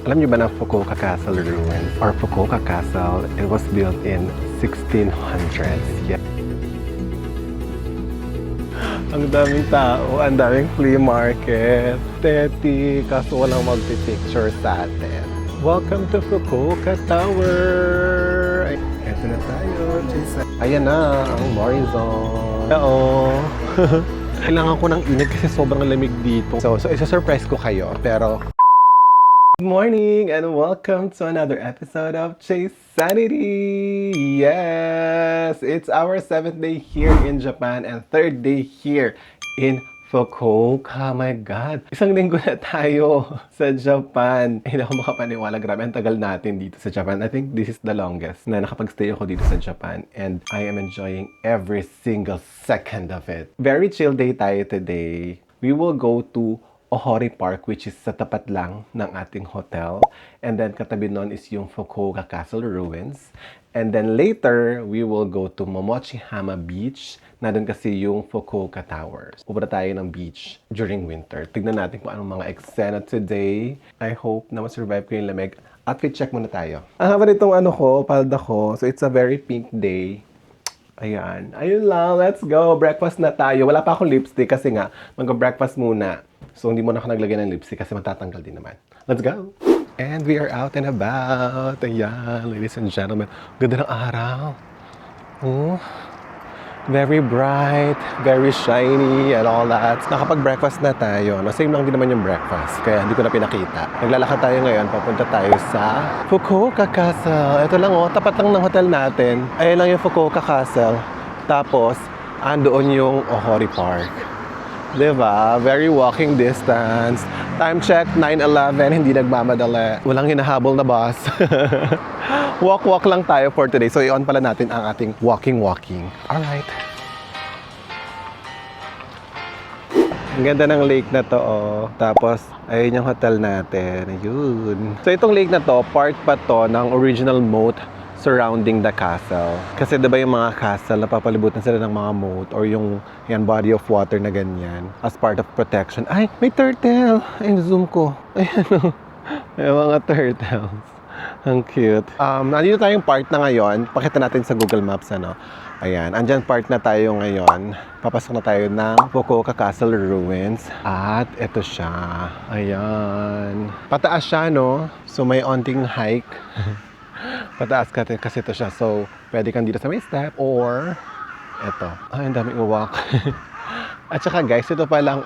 Alam niyo ba na Fukuoka Castle ruins or Fukuoka Castle, it was built in 1600s. Yeah. Ang daming tao, ang daming flea market. Teti, kaso walang magpipicture sa atin. Welcome to Fukuoka Tower! Eto na tayo, Jason. Ayan na, ang Morrison. Oo. Kailangan ko ng init kasi sobrang lamig dito. So isa-surprise ko kayo, pero good morning and welcome to another episode of Chase Sanity! Yes! It's our 7th day here in Japan and 3rd day here in Fukuoka. My God! Isang linggo na tayo sa Japan. Hindi ako makapaniwala. Grabe, ang tagal natin dito sa Japan. I think this is the longest na nakapag-stay ako dito sa Japan and I am enjoying every single second of it. Very chill day tayo today. We will go to Ohori Park, which is sa tapat lang ng ating hotel. And then katabi nun is yung Fukuoka Castle ruins. And then later, we will go to Momochihama Beach. Nandun kasi yung Fukuoka Towers. Pupunta tayo ng beach during winter. Tignan natin kung anong mga eksena today. I hope na ma-survive ko yung lamig. Outfit check muna tayo. Ang haba nitong palda ko. So it's a very pink day. Ayan. Ayun lang. Let's go. Breakfast na tayo. Wala pa akong lipstick kasi nga, mag-breakfast muna. So, hindi mo na ako naglagay ng lipstick kasi matatanggal din naman. Let's go! And we are out and about. Ayan, ladies and gentlemen. Ganda ng araw. Oh, very bright, very shiny, and all that. Nakapag-breakfast na tayo. No? Same lang din naman yung breakfast. Kaya hindi ko na pinakita. Naglalakad tayo ngayon. Papunta tayo sa Fukuoka Castle. Ito lang tapat lang ng hotel natin. Ayan lang yung Fukuoka Castle. Tapos, andoon yung Ohori Park. Diba? Very walking distance. Time check, 9:11. Hindi nagmamadali. Walang hinahabol na bus. Walk lang tayo for today. So, i-on pala natin ang ating walking. Alright. Ang ganda ng lake na to, Tapos, ayun yung hotel natin. Ayun. So, itong lake na to, part pa to ng original moat surrounding the castle. Kasi diba yung mga castle, napapalibutan sila ng mga moat or yung body of water na ganyan as part of protection. Ay, may turtle! Ay, zoom ko. Ayan may mga turtles. Ang cute. Nandito tayong part na ngayon. Pakita natin sa Google Maps, Ayan, andyan part na tayo ngayon. Papasok na tayo ng Fukuoka Castle ruins. At ito siya. Ayan. Pataas siya, So may onting hike. Pataas kasi ito siya. So, pwede kang dito sa may step or eto. Ay, ang daming uwak. At saka guys, ito palang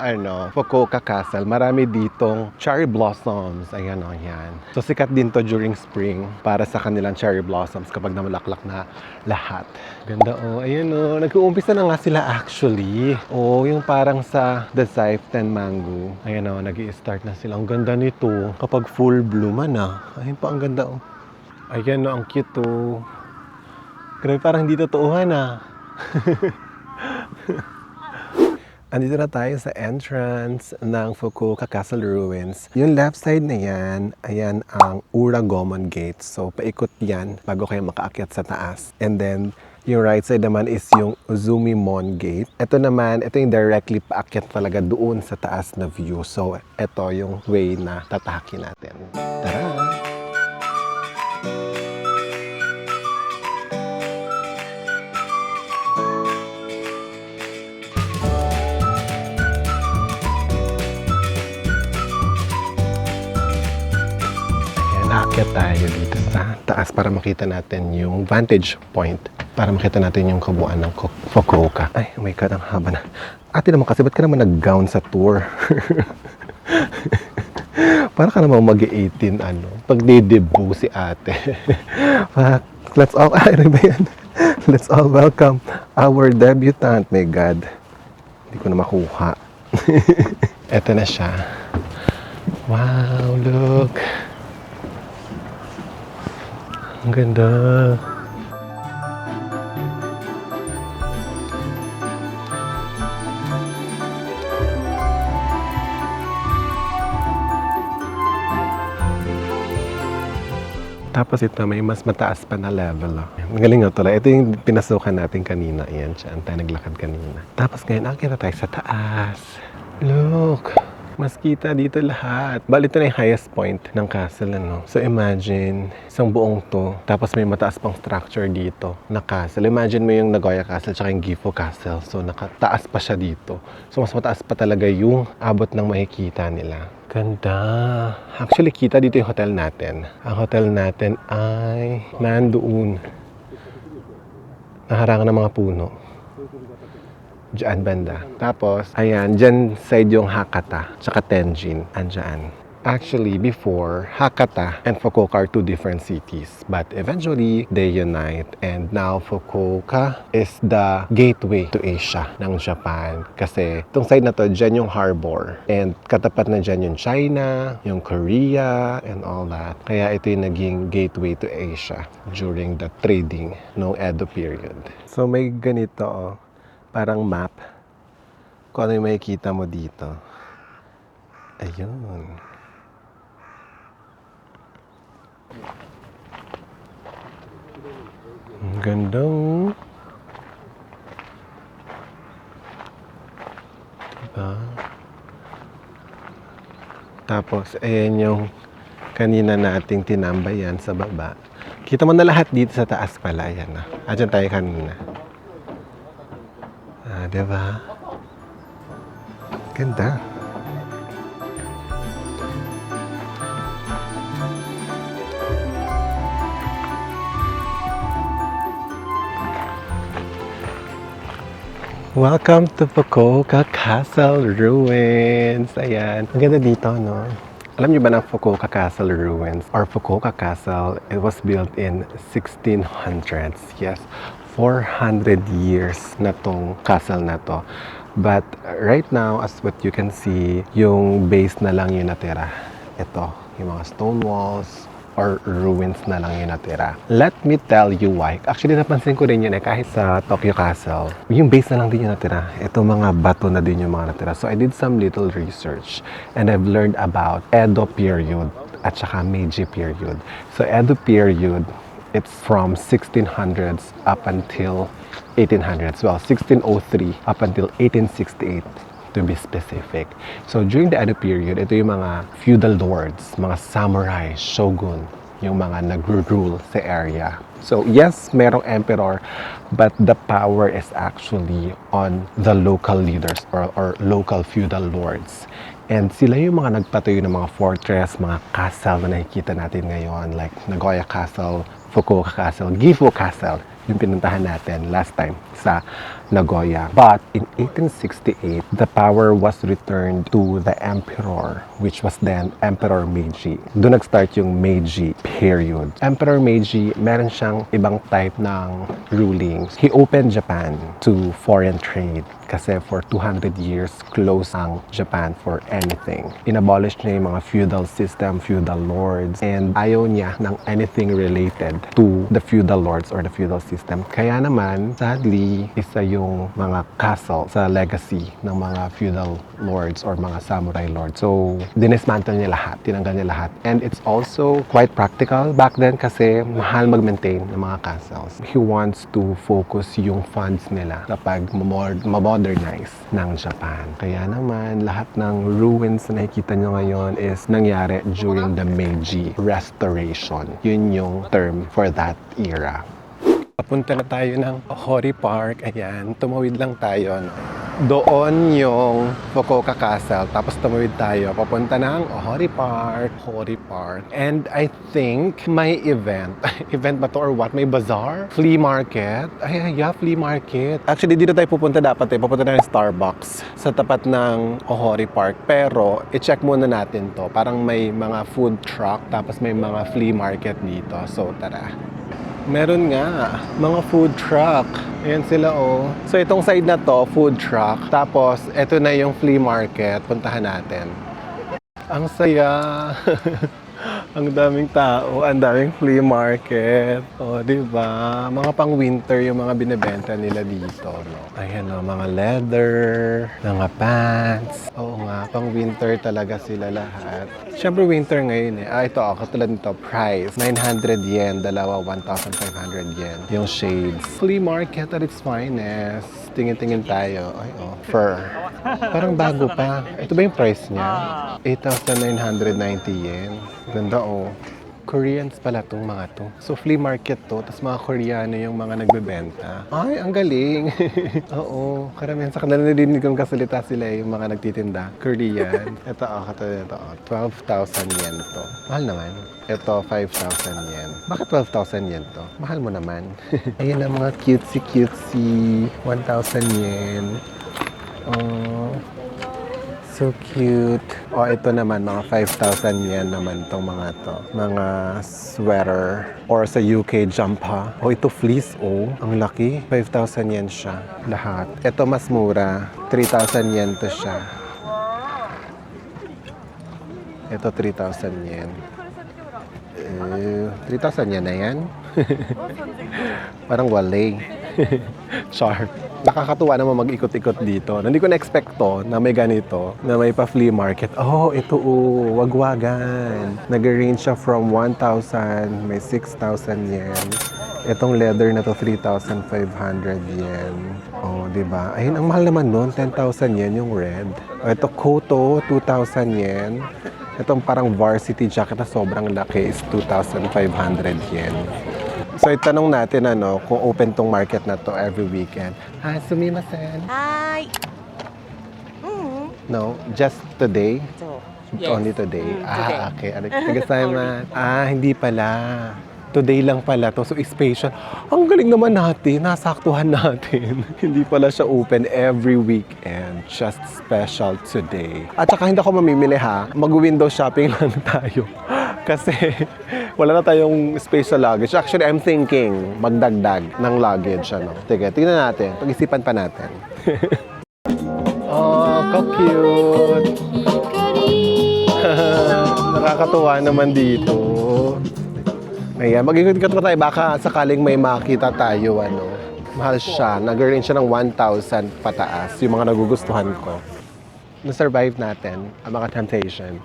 Fukuoka Castle. Marami ditong cherry blossoms. Ayan yan. So, sikat din to during spring para sa kanilang cherry blossoms kapag namulaklak na lahat. Ganda Ayan nag-uumpisa na nga sila actually. Yung parang sa The Siften Mango. Ayan nag-i-start na sila. Ang ganda nito kapag full bloom Ayun pa, ang ganda Ayan ang cute Grabe, parang hindi totoohan Andito na tayo sa entrance ng Fukuoka Castle ruins. Yung left side na yan, ayan ang Uragommon Gate. So, paikot yan bago kayo makaakyat sa taas. And then, yung right side naman is yung Uzumimon Gate. Ito naman, ito yung directly paakyat talaga doon sa taas na view. So, ito yung way na tatahakin natin. Tara! Aakyat tayo dito sa taas para makita natin yung vantage point. Para makita natin yung kabuuan ng Fukuoka. Ay, oh my God, ang haba na. Ate naman kasi, ba't ka naman nag-gown sa tour? Para ka naman mag-18, pagdidebo si ate. Let's all welcome our debutant. My God, hindi ko na makuha. Eto na siya. Wow, look. Ang ganda. Tapos ito, may mas mataas pa na level. Magaling ito. Ito yung pinasukan natin kanina. Ayan siya. Tayo naglakad kanina. Tapos ngayon, akita tayo sa taas. Look! Mas kita dito lahat. Bali, ito na yung highest point ng castle, ano? So, imagine, isang buong to. Tapos may mataas pang structure dito na castle. Imagine mo yung Nagoya Castle tsaka yung Gifu Castle. So, nakataas pa siya dito. So, mas mataas pa talaga yung abot ng makikita nila. Ganda. Actually, kita dito yung hotel natin. Ang hotel natin ay nandoon. Naharangan ng mga puno. Diyan banda. Tapos, ayan, dyan side yung Hakata, tsaka Tenjin, andyan. Actually, before, Hakata and Fukuoka are two different cities. But eventually, they unite. And now, Fukuoka is the gateway to Asia ng Japan. Kasi, itong side na to, dyan yung harbor. And katapat na dyan yung China, yung Korea, and all that. Kaya ito yung naging gateway to Asia during the trading noong Edo period. So, may ganito, oh. Parang map kung ano yung makikita mo dito. Ayun. Ang ganda, oh. Diba? Tapos, ayan yung kanina nating tinambayan sa baba. Kita mo na lahat dito sa taas pala. Ayan na. Diyan tayo kanina. Diba? Ganda. Welcome to Fukuoka Castle Ruins. Ayan. Ang ganda dito, no? Alam niyo ba ng Fukuoka Castle Ruins or Fukuoka Castle, it was built in 1600s. Yes, 400 years na tong castle na to. But right now, as what you can see, yung base na lang yung natira. Ito, yung mga stone walls or ruins na lang yung natira. Let me tell you why. Actually, napansin ko rin yun kahit sa Tokyo Castle. Yung base na lang din yung natira. Ito mga bato na din yung mga natira. So I did some little research and I've learned about Edo period at saka Meiji period. So Edo period, it's from 1600s up until 1800s. Well, 1603 up until 1868 to be specific. So during the Edo period, ito yung mga feudal lords, mga samurai, shogun, yung mga nag-rule sa area. So yes, merong emperor, but the power is actually on the local leaders or local feudal lords. And sila yung mga nagpatayo ng mga fortress, mga castle na nakikita natin ngayon, like Nagoya Castle, Fukuoka Castle, Gifu Castle, yung pinuntahan natin last time sa Nagoya. But in 1868, the power was returned to the emperor, which was then Emperor Meiji. Doon nag-start yung Meiji period. Emperor Meiji, meron siyang ibang type ng rulings. He opened Japan to foreign trade kasi for 200 years, closed ang Japan for anything. Inabolish niya yung mga feudal system, feudal lords, and ayaw niya ng anything related to the feudal lords or the feudal system. Kaya naman, sadly, isa yung mga castle sa legacy ng mga feudal lords or mga samurai lords. So, dinismantle niya lahat, tinanggal niya lahat. And it's also quite practical back then kasi mahal mag-maintain ng mga castles. He wants to focus yung funds nila kapag modernize ng Japan. Kaya naman, lahat ng ruins na nakikita nyo ngayon is nangyari during the Meiji Restoration. Yun yung term for that era. Papunta na tayo ng Ohori Park. Ayan, tumawid lang tayo. No? Doon yung Fukuoka Castle. Tapos tumawid tayo. Papunta ng Ohori Park. Ohori Park. And I think may event. Event ba to or what? May bazaar? Flea market? Ay, yeah, flea market. Actually, dito tayo pupunta dapat eh. Pupunta na ng Starbucks sa tapat ng Ohori Park. Pero, i-check muna natin to. Parang may mga food truck. Tapos may mga flea market dito. So, tara. Meron nga, mga food truck. Ayan sila oh. So itong side na to, food truck. Tapos, ito na yung flea market. Puntahan natin. Ang saya. Ang daming tao, ang daming flea market. O, di ba? Mga pang-winter yung mga binebenta nila dito. No? Ayan o, mga leather, mga pants. Oo nga, pang-winter talaga sila lahat. Siyempre winter ngayon eh. Ito katulad nito, price. 900 yen, dalawa 1,500 yen. Yung shades. Flea market at its finest. Tingin-tingin tayo. Ay, fur. Parang bago pa. Ito ba yung price niya? 8,990 yen. Ganda Koreans pala tong mga to. So flea market to, tapos mga Koreano yung mga nagbebenta. Ay, ang galing. Oo, karamihan sa kanila narinig kong kasalita sila yung mga nagtitinda. Korean. Ito katulad ito 12,000 yen to. Mahal naman. Ito, 5,000 yen. Bakit 12,000 yen to? Mahal mo naman. Ayan ang mga cutesy-cutesy. 1,000 yen. Oh, so cute. Ito naman, mga 5,000 yen naman tong mga to. Mga sweater. Or sa UK, jumper. Ito fleece, ang laki. 5,000 yen siya. Lahat. Ito mas mura. 3,000 yen to siya. Ito, 3,000 yen. 3,000 yen na yan? Parang wale. Sharp. Nakakatuwa naman mag-ikot-ikot dito. Hindi ko na-expect to na may ganito, na may pa-flea market. Ito wagwagan. Nag-range siya from 1,000, may 6,000 yen. Itong leather na to, 3,500 yen. Diba? Ayun, ang mahal naman nun, 10,000 yen yung red. Ito, Koto, 2,000 yen. Itong parang varsity jacket na sobrang laki is 2,500 yen. So itanong natin kung open tong market na to every weekend. Sumimasen. Hi. No, just today? Yes. Only today? Today. Okay. Arigatou. Hindi pala. Today lang pala to. So special. Ang galing naman natin. Nasaktuhan natin. Hindi pala siya open every weekend. Just special today. At saka hindi ako mamimili ha. Mag-window shopping lang tayo. Kasi wala na tayong space sa luggage. Actually, I'm thinking magdagdag ng luggage. Sige, tingnan natin. Pag-isipan pa natin. How cute! Nakakatuwa naman dito. Ayan, mag-ikot-ikot pa tayo. Baka sakaling may makita tayo, mahal siya. Nag-range siya ng 1,000 pataas. Yung mga nagugustuhan ko. Na-survive natin ang mga temptation.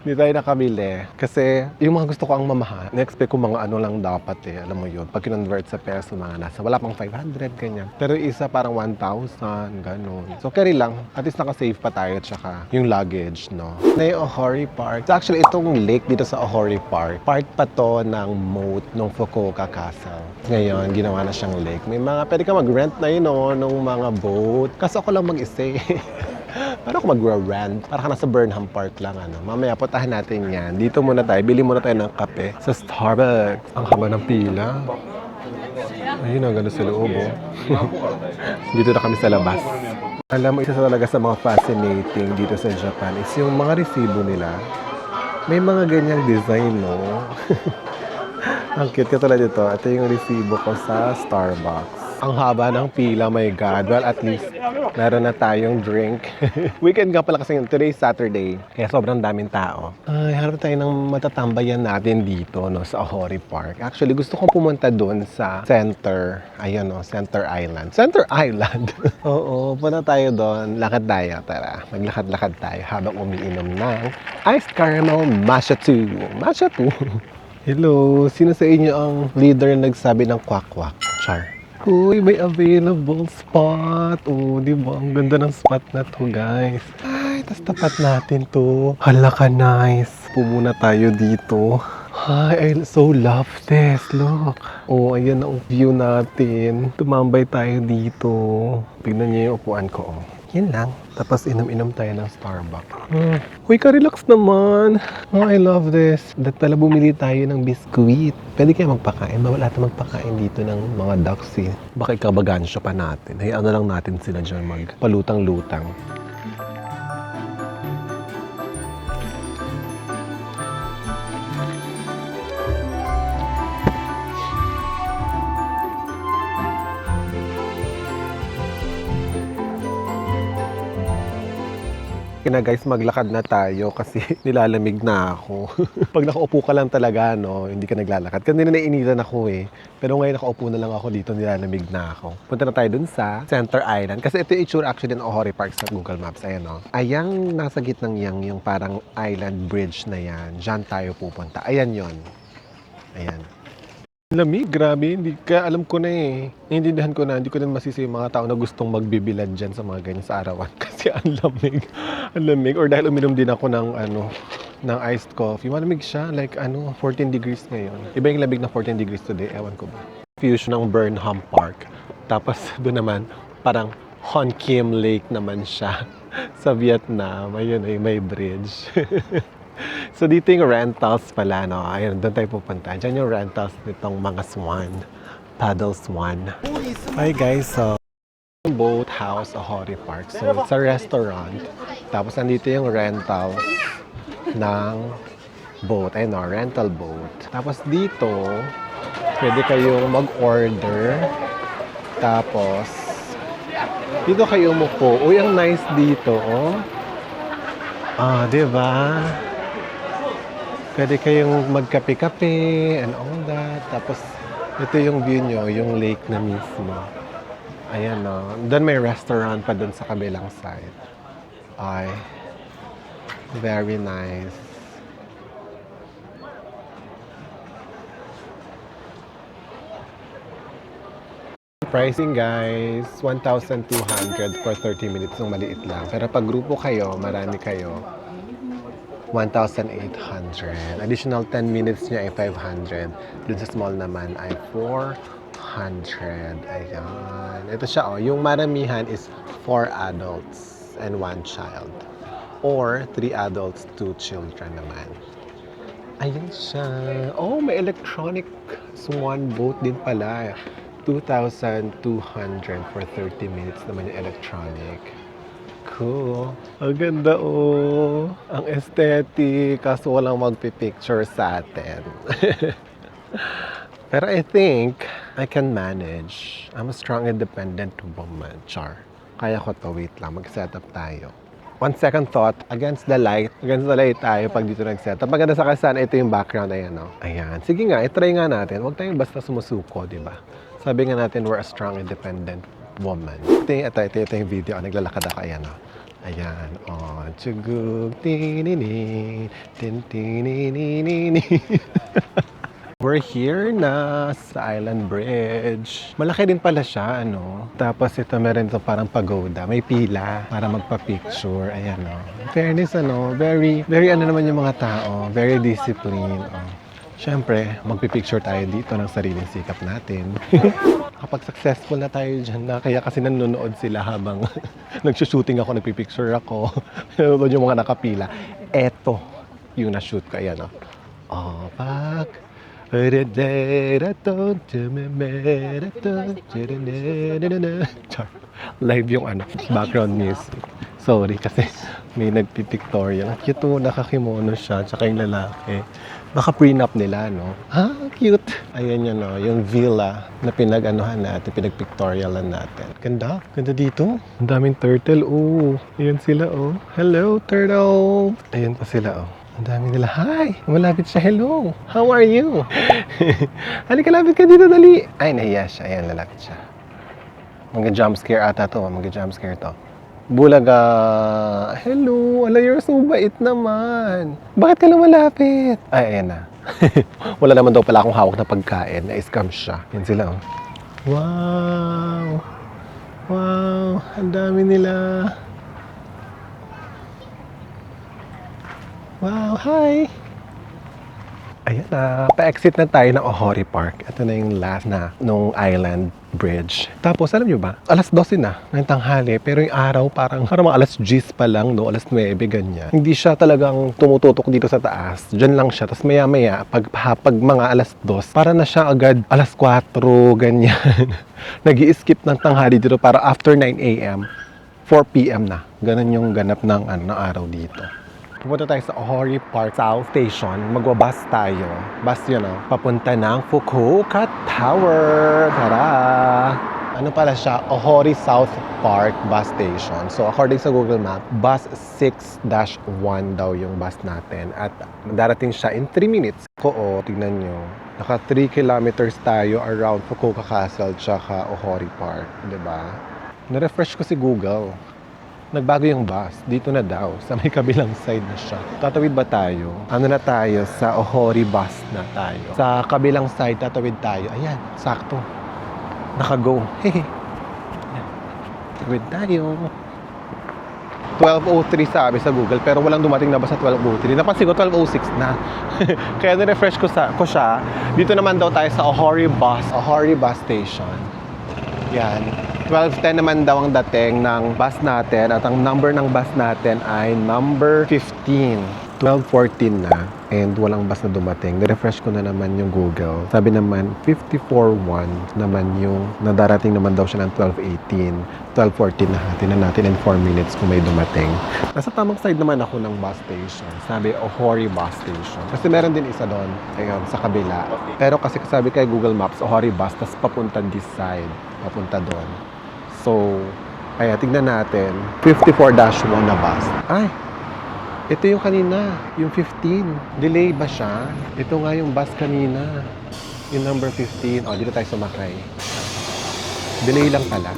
Hindi tayo nakabili. Kasi yung mga gusto ko ang mamahal. Na-expect ko mga lang dapat Alam mo yun. Pag kinonvert sa peso, mga nasa wala pang 500, ganyan. Pero isa parang 1,000, ganun. So carry lang. At least nakasave pa tayo. Tsaka yung luggage, no? Na yung Ohori Park. So actually, itong lake dito sa Ohori Park, part pa to ng moat ng Fukuoka Castle. Ngayon, ginawa na siyang lake. May mga, pwede ka mag-rent na yun, ng mga boat. Kasi ako lang mag-isa Paano ako mag-rent? Para ka nasa Burnham Park lang, Mamaya, putahan natin yan. Dito muna tayo. Bili muna tayo ng kape sa Starbucks. Ang haba ng pila. Ayun, ang ganda sa loob, Dito na kami sa labas. Alam mo, isa talaga sa mga fascinating dito sa Japan is yung mga resibo nila. May mga ganyang design, no? Ang cute ka talaga dito. Ito yung resibo ko sa Starbucks. Ang haba ng pila, my God. Well, at least, meron na tayong drink. Weekend nga pala kasi today is Saturday. Kaya sobrang daming tao. Ay, harap tayo ng matatambayan natin dito, sa Ohori Park. Actually, gusto kong pumunta doon sa Center. Ayun, Center Island. Center Island! Oo, punta tayo doon. Lakad tayo. Tara, maglakad-lakad tayo habang umiinom ng iced caramel matcha 2. Matcha 2. Hello, sino sa inyo ang leader na nagsabi ng kwak-kwak? Char. Uy, may available spot. Di ba? Ang ganda ng spot na to, guys. Ay, tas tapat natin to. Hala ka, nice. Pumuna tayo dito. Hi, I so love this. Look. Ayan ang view natin. Tumambay tayo dito. Tignan niyo yung upuan ko, Yan lang. Tapos inom-inom tayo ng Starbucks. Uy, ka-relax naman. I love this. Dapat pala bumili tayo ng biskuit. Pwede kayo magpakain. Bawal ata magpakain dito ng mga ducks Baka ikabagansyo pa natin. Hayaan na lang natin sila dyan magpalutang-lutang. Sige na guys, maglakad na tayo kasi nilalamig na ako. Pag nakaupo ka lang talaga, no, hindi ka naglalakad. Kanina nainitan ako eh. Pero ngayon nakaupo na lang ako dito, nilalamig na ako. Punta na tayo dun sa Center Island. Kasi ito yung itsura actually ng Ohori Park sa Google Maps. Ayan o. Ayang nasa gitnang yung parang island bridge na yan. Diyan tayo pupunta. Ayan yon. Ayan. Lamig, grabe. Alam ko na eh. Naiintindihan ko na, hindi ko na masisi yung mga tao na gustong magbibilad dyan sa mga ganyan sa arawan. Kasi ang lamig. Ang lamig. Or dahil uminom din ako ng ng iced coffee. Malamig siya. Like 14 degrees ngayon. Iba yung lamig na 14 degrees today. Ewan ko ba. Fusion ng Burnham Park. Tapos doon naman, parang Hon Kim Lake naman siya. Sa Vietnam. Ayun ay may bridge. So dito yung rentals pala, no? Ayun, doon tayo pupunta. Diyan yung rentals nitong mga swan. Paddle swan. Hi guys, so boat house, Ohori Park. So it's a restaurant. Tapos nandito yung rentals ng boat. Ayun, no? Rental boat. Tapos dito, pwede kayong mag-order. Tapos, dito kayo umupo. Uy, ang nice dito, oh. Diba? Pwede kayong magkape-kape and all that. Tapos, ito yung view nyo, yung lake na mismo. Ayan, no. Doon may restaurant pa doon sa kabilang side. Ay, very nice. Pricing guys, 1,200 for 30 minutes ng maliit lang. Pero pag grupo kayo, marami kayo, 1,800. Additional 10 minutes niya ay 500. Dun sa small naman ay 400. Ayan. Ito siya, oh. Yung maramihan is 4 adults and 1 child. Or 3 adults, 2 children naman. Ayan siya. Oh, may electronic swan boat din pala. 2,200 for 30 minutes naman yung electronic. Cool. Ang ganda oh. Ang aesthetic. Kaso walang magpipicture sa atin. Pero I think I can manage. I'm a strong, independent woman. Char. Kaya ko to. Wait lang. Mag-set up tayo. One second thought. Against the light. Against the light tayo pag dito nag-set up. Maganda sa kasana. Ito yung background. Ayan o. Ayan. Sige nga. I-try nga natin. Huwag tayong basta sumusuko. Diba? Sabi nga natin, we're a strong, independent woman. Ito yung video. Naglalakad ako. Ayan o. Ayan. Oh, chugug. Tinini. Tintinini. We're here na sa Island Bridge. Malaki din pala siya, ano. Tapos ito meron ito parang pagoda. May pila para magpa-picture. Ayan, oh. Fairness, ano. Very naman yung mga tao. Very disciplined. Oh. Siyempre, magpipicture tayo dito ng sariling sikap natin. Kapag successful na tayo dyan na, kaya kasi nanonood sila habang nagsushooting ako, nagpipicture ako. Nanonood yung mga nakapila. Eto, yung na-shoot ko. Ayan, oh. Oh, pag... Live yung background music. Sorry kasi may nagpipictorial. Cute to, nakakimono siya, tsaka yung lalaki. Baka prenup nila, no? Cute! Ayan yun, no? Yung villa na pinag-anuhan natin, pinag-pictorialan natin. Ganda! Ganda dito. Ang daming turtle, oh. Ayan sila, oh. Hello, turtle! Ayan pa sila, oh. Ang dami nila. Hi! Malapit siya. Hello! How are you? Halika, lapit ka dito, dali! Ay, nahiya siya. Ayan, lalapit siya. Mag-jump scare ata to. Mag-jump scare to. Bulaga! Hello! Ala, you're so bait naman. Bakit ka na malapit? Ay, ayan na. Wala naman daw pala akong hawak na pagkain. Na-scam siya. Yan sila, oh. Wow! Wow! Ang dami nila. Wow! Hi! Ayan na. Pa-exit na tayo ng Ohori Park. Ito na yung last na nung Island Bridge. Tapos, alam nyo ba? Alas 12 na ng tanghali. Pero yung araw parang mga alas 10 pa lang, no? Alas 9, ganyan. Hindi siya talagang tumututok dito sa taas. Diyan lang siya. Tapos maya-maya, pag mga alas 2, para na siya agad alas 4, ganyan. Nag-i-skip ng tanghali dito para after 9 a.m., 4 p.m. na. Ganun yung ganap ng araw dito. Pupunta tayo sa Ohori Park South Station. Magwa-bus tayo. Bus yun, papunta ng Fukuoka Tower. Tara! Ano pala siya? Ohori South Park Bus Station. So according sa Google Map, bus 6-1 daw yung bus natin. At darating siya in 3 minutes. Oo, tignan nyo. Naka 3 kilometers tayo around Fukuoka Castle tsaka Ohori Park. Diba? Na-refresh ko si Google. Nagbago yung bus. Dito na daw. Sa may kabilang side na siya. Tatawid ba tayo? Ano na tayo? Sa Ohori bus na tayo. Sa kabilang side, tatawid tayo. Ayan, sakto. Naka-go. Hehe. Tawid tayo. 12:03 sabi sa Google, pero walang dumating na bus sa 12:03. Napansin ko, 12:06 na. Kaya na-refresh ko siya. Dito naman daw tayo sa Ohori bus station. Yan. 12:10 naman daw ang dating ng bus natin at ang number ng bus natin ay number 15. 12:14 na and walang bus na dumating. Ni-refresh ko na naman yung Google. Sabi naman 54:1 naman yung nadarating naman daw siya ng 12:18. 12:14 na. Tingnan natin in 4 minutes kung may dumating. Nasa tamang side naman ako ng bus station. Sabi Ohori bus station. Kasi meron din isa doon. Ayun, sa kabila. Pero kasi sabi kay Google Maps, Ohori bus, tas papunta this side. Papunta doon. So, kaya tignan natin. 54-1 na bus. Ay! Ito yung kanina, yung 15. Delay ba siya? Ito nga yung bus kanina. Yung number 15. O, dito tayo sumakay. Delay lang pala.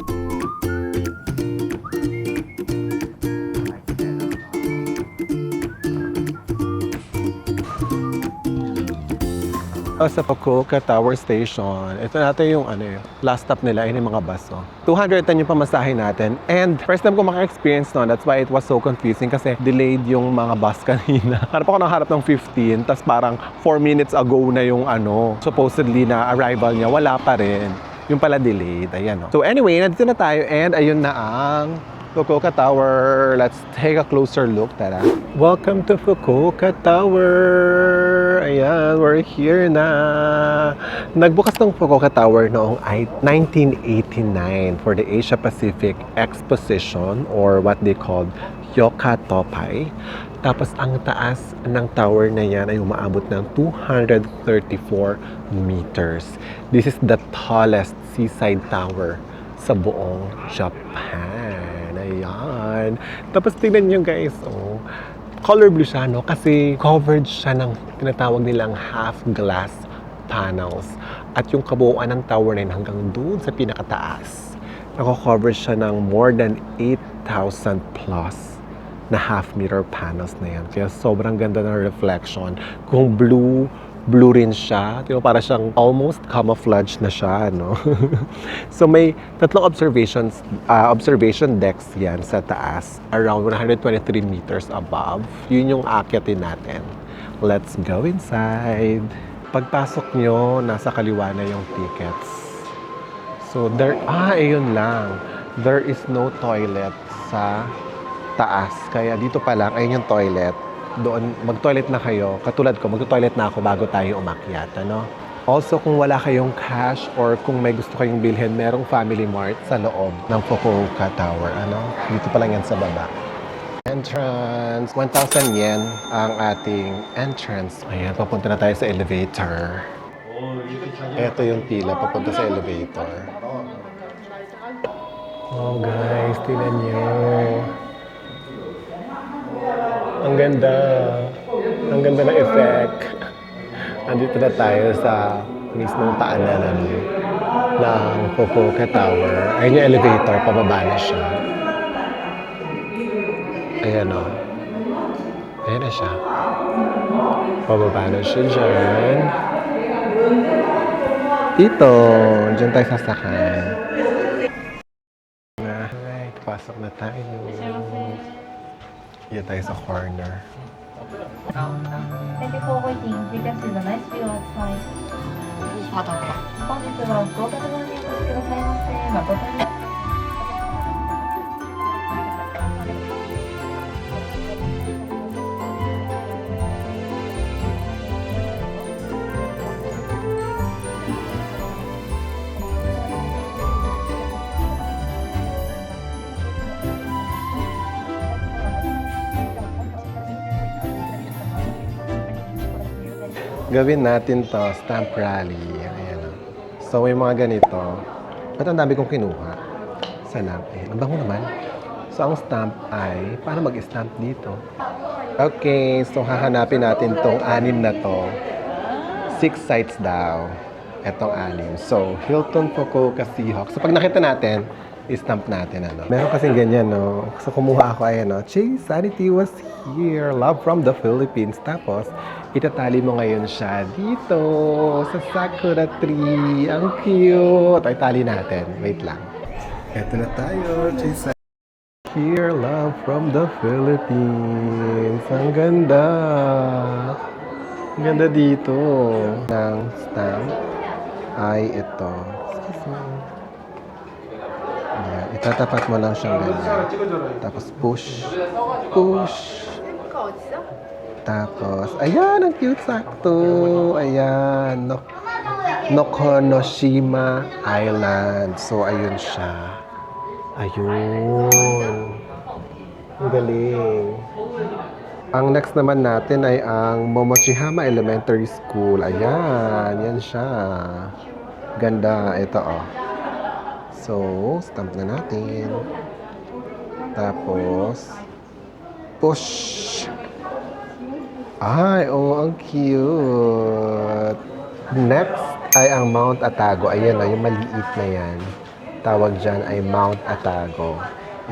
Sa Fukuoka Tower Station. Ito natin yung last stop nila, yun yung mga bus. 210 yung pamasahe natin. And first time ko maka-experience nun, that's why it was so confusing kasi delayed yung mga bus kanina. Harap ako ng harap ng 15, tas parang 4 minutes ago na yung supposedly na arrival niya, wala pa rin. Yung pala delayed, ayan. So anyway, nandito na tayo and ayun na ang Fukuoka Tower. Let's take a closer look. Tara. Welcome to Fukuoka Tower. Ayan, we're here na. Nagbukas ng Fukuoka Tower noong 1989 for the Asia Pacific Exposition or what they called Yoka Topai. Tapos ang taas ng tower na yan ay umaabot ng 234 meters. This is the tallest seaside tower sa buong Japan. Ayan. Tapos tingnan nyo guys, color blue siya, no? Kasi covered siya ng tinatawag nilang half glass panels. At yung kabuuan ng tower na yun hanggang doon sa pinakataas, nako-cover siya ng more than 8,000 plus na half-mirror panels na yan. Kaya sobrang ganda ng reflection. Kung blue rin siya. Diba, para siyang almost camouflage na siya, no? So may tatlong observation decks yan sa taas, around 123 meters above. Yun yung aakyatin natin. Let's go inside. Pagpasok nyo, nasa kaliwa na yung tickets. So ayun lang. There is no toilet sa taas. Kaya dito pa lang, ayun yung toilet. Doon, mag-toilet na kayo. Katulad ko, mag-toilet na ako bago tayo umakyat, ano? Also, kung wala kayong cash or kung may gusto kayong bilhin, merong Family Mart sa loob ng Fukuoka Tower, ano? Dito pa lang yan sa baba. Entrance, 1,000 yen ang ating entrance. Ayan, papunta na tayo sa elevator. Ito yung pila, papunta sa elevator. Oh guys, tingnan nyo. Ang ganda. Ang ganda ng effect. Andito na tayo sa mismong paanan ng Fukuoka Tower. Ayun yung elevator, pababa na siya. Ayan o. Ayan na siya. Pababa na siya dyan. Dito, dyan tayo sasakay. Alright, pasok na tayo. Yan tayo sa corner. Thank you for waiting. We can see the nice view outside. 本日は福岡タワーにお越しくださいまして誠にGawin natin to, stamp rally. Ayan. So, may mga ganito. Ba't ang dami kong kinuha? Sana. Ang bango naman. So, ang stamp ay, paano mag-stamp dito? Okay, so hahanapin natin tong 6 na to. 6 sites daw. Etong 6. So, Hilton, Fukuoka, Seahawks. So, pag nakita natin, i-stamp natin, ano. Meron kasing ganyan, no. So, kumuha ako, ayan, no. Chase Sanity was here. Love from the Philippines. Tapos, itatali mo ngayon siya dito sa Sakura tree. Ang cute. Ay, tali natin. Wait lang. Eto na tayo. Chase here. Love from the Philippines. Ang ganda. Ang ganda dito. Ng stamp ay ito. Excuse me. Ayan. Itatapat mo lang siyang ganyan. Tapos push. Push. Tapos, ayan, ang cute, sakto. Ayan, Nokonoshima Island. So, ayun siya. Ayun. Ang galing. Ang next naman natin ay ang Momochihama Elementary School. Ayan, yan siya. Ganda. Ito, oh. So, stamp na natin. Tapos, push. Ay, oh, ang cute. Next ay ang Mount Atago. Ayan, oh, yung maliit na yan. Tawag dyan ay Mount Atago.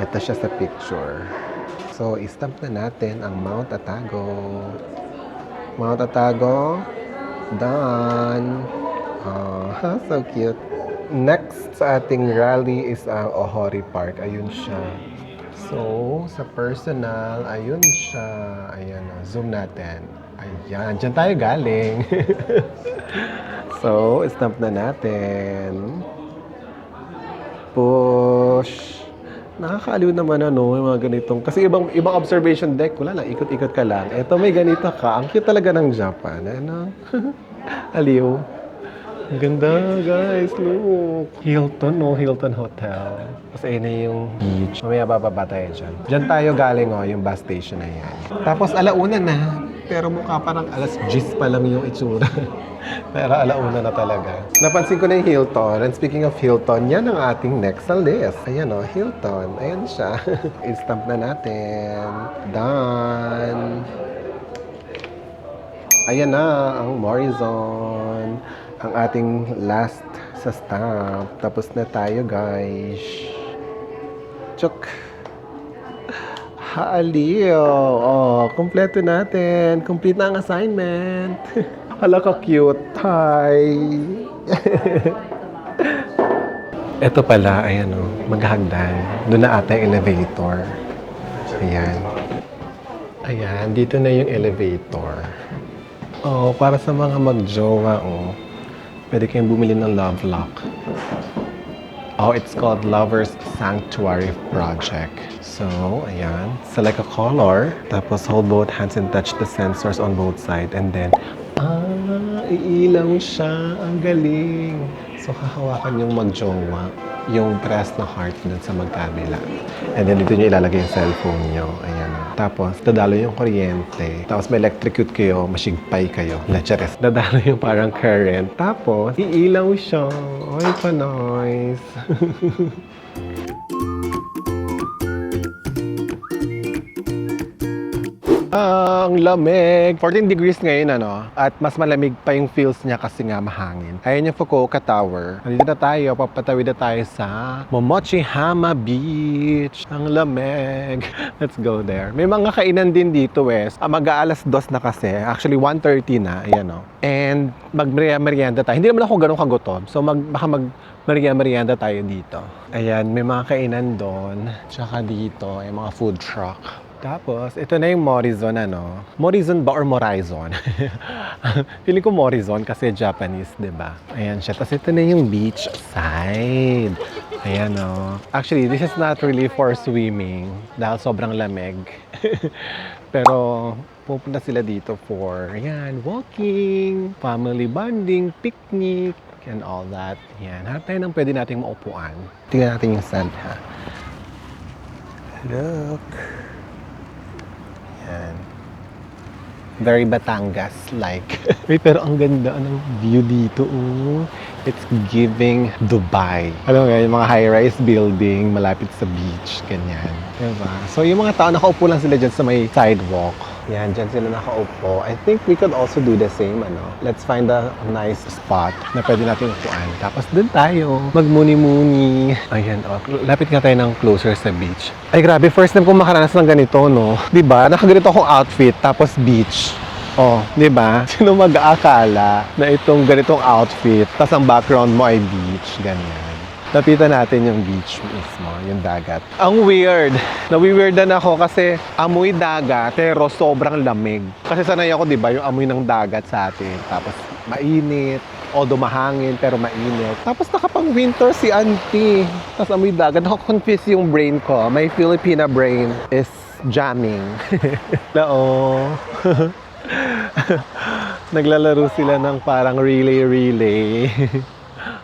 Ito siya sa picture. So, i-stamp na natin ang Mount Atago. Mount Atago. Done. Oh, so cute. Next sa ating rally is ang Ohori Park. Ayun siya. So, sa personal, ayun siya. Ayan, zoom natin. Ayan, dyan tayo galing. So, stamp na natin. Push. Nakakaaliw naman yung mga ganitong. Kasi ibang observation deck, wala lang, ikot-ikot ka lang. Ito may ganito ka. Ang cute talaga ng Japan. Ano? Aliw. Ang ganda, guys. Look. Hilton, no? Hilton Hotel. Kasi ayun na yung beach. Mamaya bababa tayo dyan. Dyan tayo galing, yung bus station na yan. Tapos alauna na. Pero mukha parang alas 10 pa lang yung itsura. Pero alauna na talaga. Napansin ko na yung Hilton. And speaking of Hilton, yan ang ating next sa list. Ayan, Hilton. Ayan siya. I-stamp na natin. Done. Ayan na ang Morrison. Ang ating last sa stamp. Tapos na tayo, guys. Chok. Haaliw. Oh, kompleto natin. Complete na ang assignment. Hala ka cute. Hi. Ito pala, ayan maghahagdan. Doon na ata yung elevator. Ayan. Ayan, dito na yung elevator. Oh, para sa mga magjowa, pwede kayong bumili ng love lock. Oh, it's called Lover's Sanctuary Project. So, ayan. Select a color. Tapos hold both hands and touch the sensors on both sides. And then, iilaw siya. Ang galing. So, hahawakan yung magjowa. Yung press na heart dun sa magkabila. And then, dito nyo ilalagay yung cellphone nyo. Ayan. Tapos, dadalo yung kuryente. Tapos, may electrocute kayo, masigpay kayo. Lecheres. Dadalo yung parang current. Tapos, iilaw siya. Ay, pa-nice. Ang lamig. 14 degrees ngayon, At mas malamig pa yung feels niya kasi nga mahangin. Ayan yung Fukuoka Tower. Nandito na tayo. Papatawid na tayo sa Momochihama Beach. Ang lamig. Let's go there. May mga kainan din dito, mag-aalas 2 na kasi. Actually, 1:30 na. Ayan, And mag-merienda tayo. Hindi naman ako ganun kagutom. So, baka merienda tayo dito. Ayan, may mga kainan doon. Tsaka dito, yung mga food truck. Tapos, ito na yung Morrison, Morrison ba or Morizon? Feeling ko Morrison kasi Japanese, diba? Ayan siya. Tapos ito na yung beach side. Ayan, Actually, this is not really for swimming dahil sobrang lamig. Pero, pupunta sila dito for, walking, family bonding, picnic, and all that. Ayan, hanap tayo ng pwede nating maupuan. Tingnan natin yung sand, ha? Look. Ayan. Very Batangas-like. Wait, pero ang ganda ng view dito, oh. It's giving Dubai. Alam mo yung mga high-rise building malapit sa beach, ganyan. Diba? So yung mga tao, nakaupo lang sila dyan sa may sidewalk. Yan, dyan sila nakaupo. I think we could also do the same, ano. Let's find a nice spot na pwede natin upuan. Tapos dun tayo, magmuni-muni. Ayan, oh. Lapit nga tayo ng closer sa beach. Ay, grabe. First time kong makaranas ng ganito, no? Diba? Nakaganito akong outfit, tapos beach. Oh, di ba? Sino mag-aakala na itong ganitong outfit, tas ang background mo ay beach, ganyan. Lapitan natin yung beach mismo, yung dagat. Ang weird. Nawi-weirdan ako kasi amoy dagat, pero sobrang lamig. Kasi sanay ako, di ba, yung amoy ng dagat sa atin. Tapos mainit, although mahangin, pero mainit. Tapos nakapang-winter si auntie. Tapos amoy dagat. Nakakonfuse yung brain ko. My Filipina brain is jamming. Nao. Naglalaro sila ng parang relay.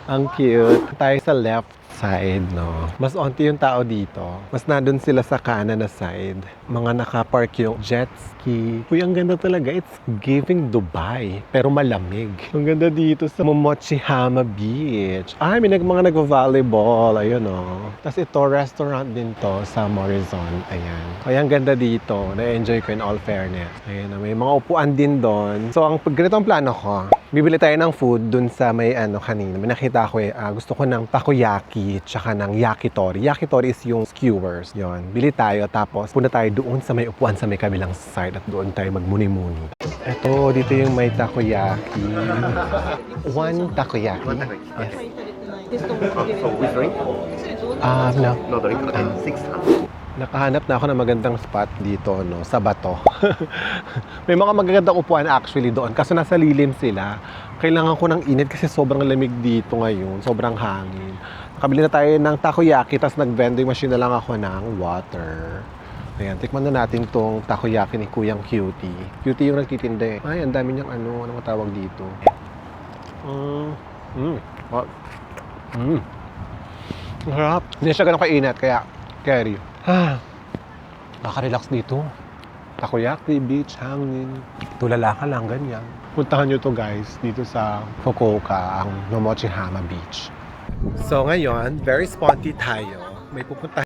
Ang cute. Tayo sa left side, no? Mas onti yung tao dito. Mas nandun sila sa kanan na side. Mga nakapark yung jet ski. Uy, ang ganda talaga. It's giving Dubai. Pero malamig. Ang ganda dito sa Momochihama Beach. Ay, may mga nag-volleyball. Ayun, no? Tapos ito, restaurant din to sa Morizon. Ayan. Kaya ang ganda dito. Na-enjoy ko in all fairness. Ayan, may mga upuan din doon. So, ganito ang plano ko. Bibili tayo ng food dun sa may kanina. May nakita ko gusto ko ng takoyaki tsaka ng yakitori. Yakitori is yung skewers. Yon. Bili tayo tapos punta tayo doon sa may upuan sa may kabilang side at doon tayo magmuni-muni. Ito, dito yung may takoyaki. One takoyaki. Yes. So with drink? No. No drink. 600. Nakahanap na ako ng magandang spot dito, no, sa bato. May mga magagandang upuan actually doon, kaso nasa lilim sila. Kailangan ko ng init kasi sobrang lamig dito ngayon, sobrang hangin. Nakabili na tayo ng takoyaki, tapos nag-vending machine na lang ako ng water. Ayan, tikman na natin tong takoyaki ni Kuyang Cutie. Cutie yung nagtitinda eh. Ay, ang dami niyang ano matawag dito. Harap. Hindi siya ganun kainat, kaya carry. Nakaka-relax dito. Takoyaki, beach, hangin. Tulala ka lang, ganyan. Puntahan nyo to guys, dito sa Fukuoka, ang Momochihama Beach. So ngayon, very sponty tayo. May pupuntahan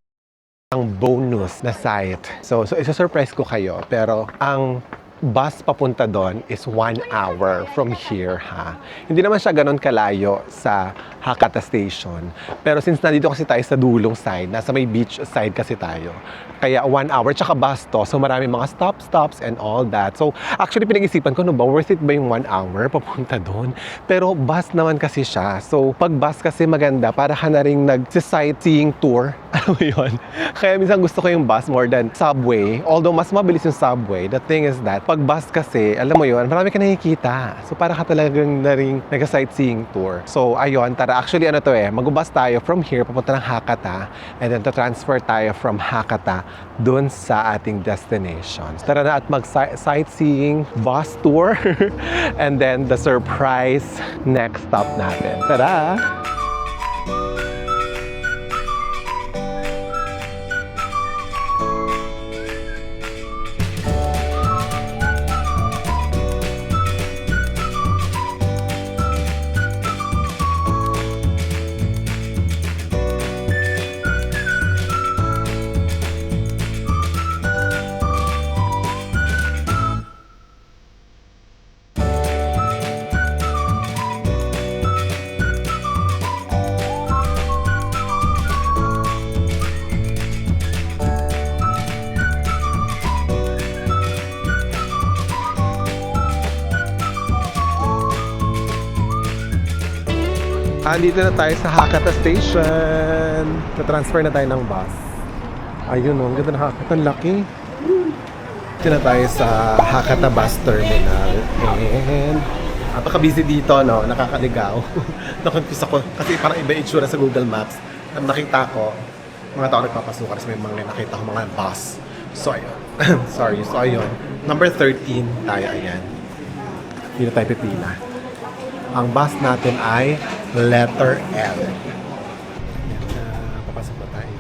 ang bonus na site. So isa-surprise ko kayo, pero ang bus papunta doon is 1 hour from here, ha. Hindi naman siya ganun kalayo sa Hakata Station. Pero since nandito kasi tayo sa dulong side, nasa may beach side kasi tayo, kaya 1 hour, tsaka bus to. So marami mga stops and all that. So actually pinag-isipan ko, no ba, worth it ba yung 1 hour papunta doon? Pero bus naman kasi siya. So pag bus kasi maganda, para ka na rin nag-sightseeing tour. Alam mo yun? Kaya minsan gusto ko yung bus more than subway. Although mas mabilis yung subway, the thing is that pag bus kasi, alam mo yun, marami ka nakikita. So para ka talagang na rin nag-sightseeing tour. So ayun, tara, actually ano to mag-bus tayo from here, papunta ng Hakata, and then to transfer tayo from Hakata dun sa ating destination. Tara na at mag-sightseeing bus tour and then the surprise next stop natin. Tara! Andito na tayo sa Hakata Station. Na-transfer na tayo ng bus. Ayun o, ang ganda ng Hakata. Ang laki. Dito na tayo sa Hakata Bus Terminal. And napaka-busy dito, no? Nakakaligaw. Nakonfuse ako kasi parang iba itsura sa Google Maps. Nakita ko, mga tao nagpapasukan kasi may mga nakita ko mga bus. So, ayun. Sorry. So, ayun. Number 13 tayo, ayan. Dito tayo pipila. Ang bus natin ay letter L. Papasok na tayo.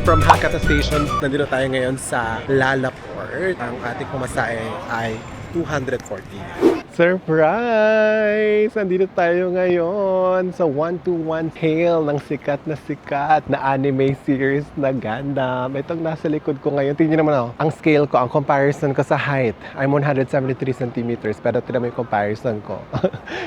From Hakata Station, nandito tayo ngayon sa Lalaport. Ang ating pumasahe ay 240. Surprise! Nandito tayo ngayon sa 1-to-1 scale ng sikat na anime series na Gundam. Itong nasa likod ko ngayon. Tingnan naman ako. Ang scale ko, ang comparison ko sa height, I'm 173 centimeters. Pero tingnan mo yung comparison ko.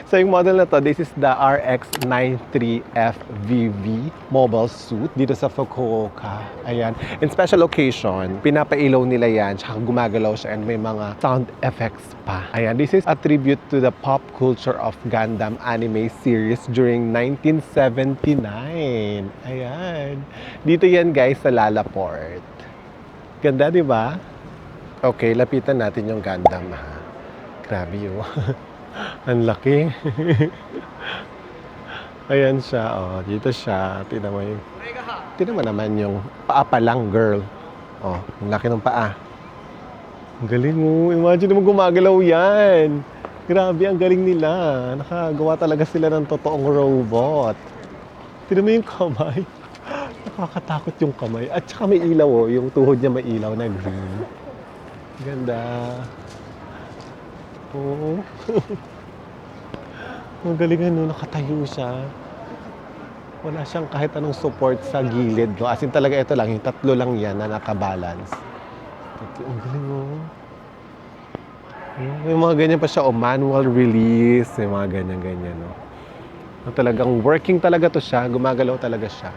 So yung model na to, this is the RX-93FVV mobile suit dito sa Fukuoka. Ayan. In special occasion, pinapailaw nila yan. Tsaka gumagalaw siya and may mga sound effects pa. Ayan. This is a tribute to the pop culture of Gundam anime series during 1979. Ayan. Dito yan guys sa Lalaport. Ganda, di ba? Okay, lapitan natin yung Gundam ha. Grabe yun. Ang laki. Ayan siya, oh. Dito siya. Tingnan mo yung... Tingnan mo naman yung paa pa lang, girl. Oh, ang laki ng paa. Ang galing mo. Imagine mo gumagalaw yan. Grabe, ang galing nila. Nakagawa talaga sila ng totoong robot. Tingnan mo yung kamay. Nakakatakot yung kamay. At saka may ilaw, oh. Yung tuhod niya may ilaw na green. Ganda. Oo. Ang galing ano, nakatayo siya. Wala siyang kahit anong support sa gilid. No? As in talaga ito lang, yung tatlo lang yan na nakabalance. Ang galing mo. May mga ganyan pa siya, o manual release, may mga ganyan-ganyan. No? Talagang working talaga to siya, gumagalaw talaga siya.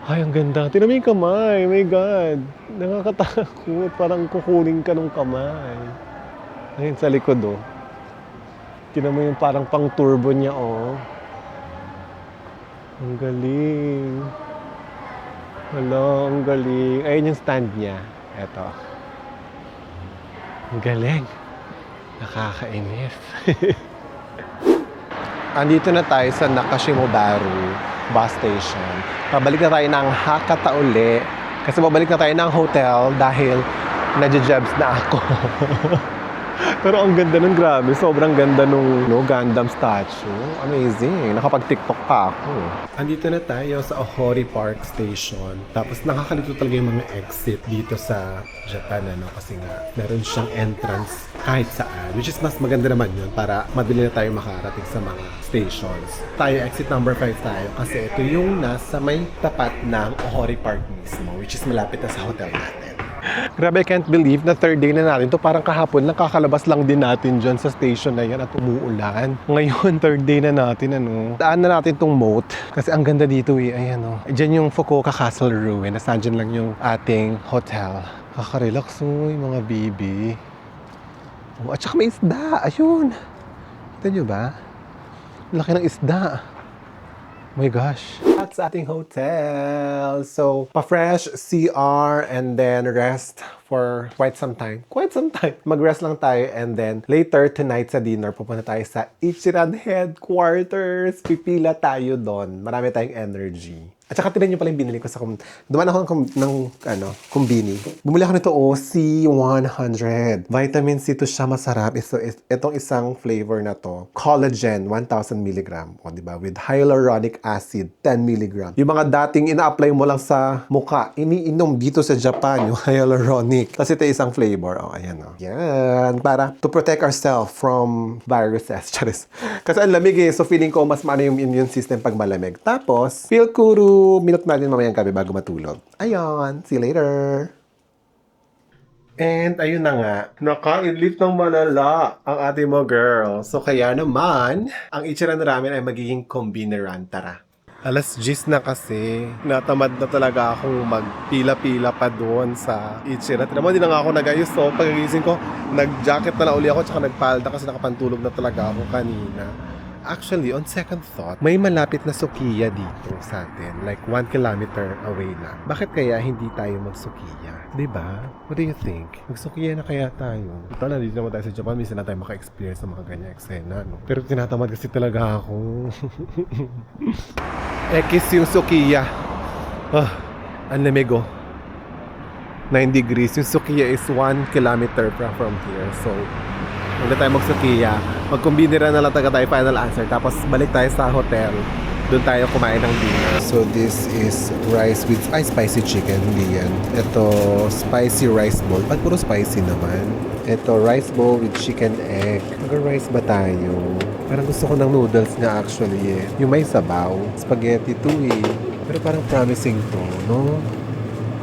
Ay, ang ganda. Tingnan mo yung kamay, my God. Nakakatakot, parang kukunin ka ng kamay. Ayun sa likod, oh. Tingnan mo yung parang pang-turbo niya, oh. Ang galing. Hala, ang galing. Ayun yung stand niya. Eto. Ang galing. Nakakainis. Andito na tayo sa Nakashimobaru bus station. Pabalik na tayo ng Hakata uli. Kasi pabalik na tayo ng hotel dahil nadya-jobs na ako. Pero ang ganda nun, grabe. Sobrang ganda nung Gundam statue. Amazing. Nakapag-TikTok pa ako. Andito na tayo sa Ohori Park Station. Tapos nakakalito talaga yung mga exit dito sa Japan. Ano? Kasi nga, meron siyang entrance kahit saan. Which is mas maganda naman yun para madali na tayo makarating sa mga stations. Tayo, exit number 5 tayo. Kasi ito yung nasa may tapat ng Ohori Park mismo. Which is malapit na sa hotel natin. Grabe, I can't believe na third day na natin to. Parang kahapon lang, kakalabas lang din natin dyan sa station na yan at umuulan. Ngayon, third day na natin, ano. Daan na natin tong moat. Kasi ang ganda dito eh. Ayan, oh. Dyan yung Fukuoka Castle Ruin. Nasaan dyan lang yung ating hotel. Kakarelax, oh, yung mga baby. Oh, at saka may isda. Ayun. Kita nyo ba? Laki ng isda. Oh my gosh. At sa ating hotel. So, pa-fresh, CR, and then rest for quite some time. Mag-rest lang tayo and then later tonight sa dinner, pupunta tayo sa Ichiran headquarters. Pipila tayo doon. Marami tayong energy. At saka tinan nyo pala yung binili ko sa dumaan ako ng kumbini. Bumili ako nito, C100. Vitamin C to siya, masarap. Itong isang flavor na to, collagen, 1,000 mg. O, diba? With hyaluronic acid, 10 mg. Yung mga dating ina-apply mo lang sa mukha, iniinom dito sa Japan, yung hyaluronic. Kasi ito isang flavor. O, ayan o. Yan. Para to protect ourselves from viruses. Charis. Kasi ang lamig eh. So feeling ko mas maano yung immune system pag malamig. Tapos, feel kuru. Milk natin mamayang gabi bago matulog. Ayun, see you later! And ayun na nga, naka-inlit ng malala ang ating mga girl. So kaya naman, ang Ichiran Ramen ay magiging kombineran. Tara! Alas 10 na kasi, natamad na talaga akong magpila-pila pa doon sa Ichiran. Naman din na nga ako nag-ayos. So pagkagising ko, nag-jacket na uli ako tsaka nagpalda kasi nakapantulog na talaga ako kanina. Actually, on second thought, may malapit na Sukiya dito sa atin. Like 1 kilometer away lang. Bakit kaya hindi tayo mag-Sukiya? Diba? What do you think? Mag-Sukiya na kaya tayo? Ito na, dito naman tayo sa Japan. Minsan na tayo maka-experience ng mga ganyan eksena, no? Pero tinatamad kasi talaga ako. X yung Sukiya. Ang lamig, oh. 9 degrees. Yung Sukiya is 1 kilometer from here. So, huwag na tayo mag-Sukiya. Magkumbinira na lang tayo final answer. Tapos balik tayo sa hotel. Doon tayo kumain ng dinner. So this is rice with spicy chicken. Hindi yan. Ito, spicy rice bowl. Ba't puro spicy naman? Ito, rice bowl with chicken egg. Mag-rice ba tayo? Parang gusto ko ng noodles nga actually eh. Yung may sabaw. Spaghetti too eh. Pero parang promising to, no?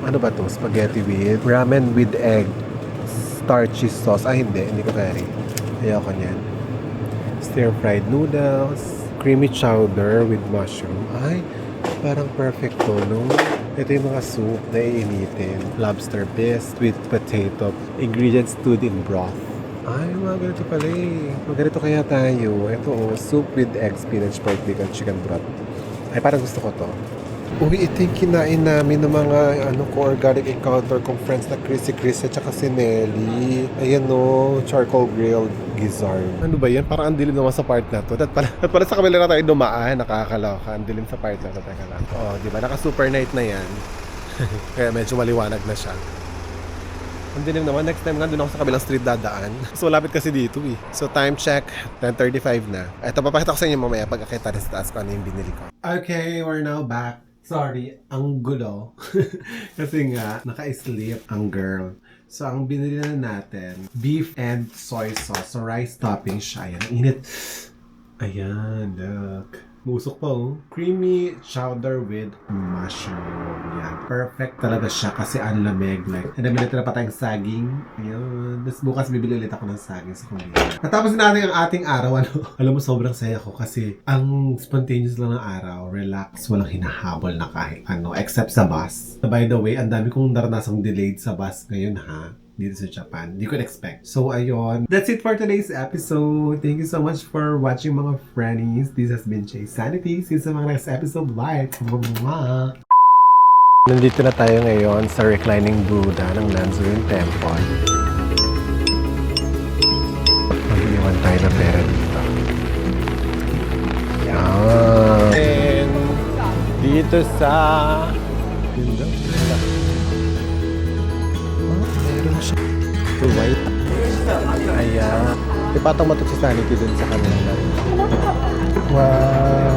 Ano ba to? Spaghetti with ramen with egg. Starchy sauce. Ah, hindi ko kaya rin. Ayoko niyan. Stir-fried noodles. Creamy chowder with mushroom. Ay, parang perfect to, no? Ito yung mga soup na iinitin. Lobster bisque with potato. Ingredients stewed in broth. Ay, mga ganito pala eh. Mga ganito kaya tayo. Ito soup with egg, spinach, pork, bacon, chicken broth. Ay, parang gusto ko to. Uy, ito yung kinain namin ng mga co-organic encounter kong friends na Chris at saka si Nelly. Ayan no, charcoal grilled gizzard. Ano ba yan? Parang ang dilim naman sa part na to. At pala sa kabila na tayo dumaan, nakakaloka. Ang dilim sa part na to. Teka lang. Oh, di ba? Naka super night na yan. Kaya medyo maliwanag na siya. Ang dilim naman. Next time nga, doon ako sa kabilang street dadaan. So, lapit kasi dito eh. So, time check. 10:35 na. Ito, papakita ko sa inyo mamaya pag akita rin sa taas ko ano yung binili ko. Okay, we're now back. Sorry, ang gulo. Kasi nga, naka-sleep ang girl. So, ang binili na natin, beef and soy sauce. So, rice topping siya. Ayan, ang init. Ayan, look. Musok pa oh. Creamy chowder with mushroom. Yan. Perfect talaga siya kasi ang lamig. Like, and then na pa tayong saging. Ayan. Tapos bukas bibili ulit ako ng saging sa kumbina. Natapos na natin ang ating araw. Alam mo, sobrang saya ko kasi ang spontaneous lang ng araw. Relax. Walang hinahabol na kahit ano. Except sa bus. By the way, ang dami kong naranasang delayed sa bus ngayon ha. Dito sa Japan. Hindi ko expect. So, ayun. That's it for today's episode. Thank you so much for watching mga friendies. This has been Chase Sanity. See you sa mga next episode. Bye! Nandito na tayo ngayon sa reclining Buddha ng Nanzurin Temple. Mag-iwan tayo ng pera dito. Yan! And dito sa... White. Ayan. Ipatong mo ito si Sanity dun sa kanila. Wow.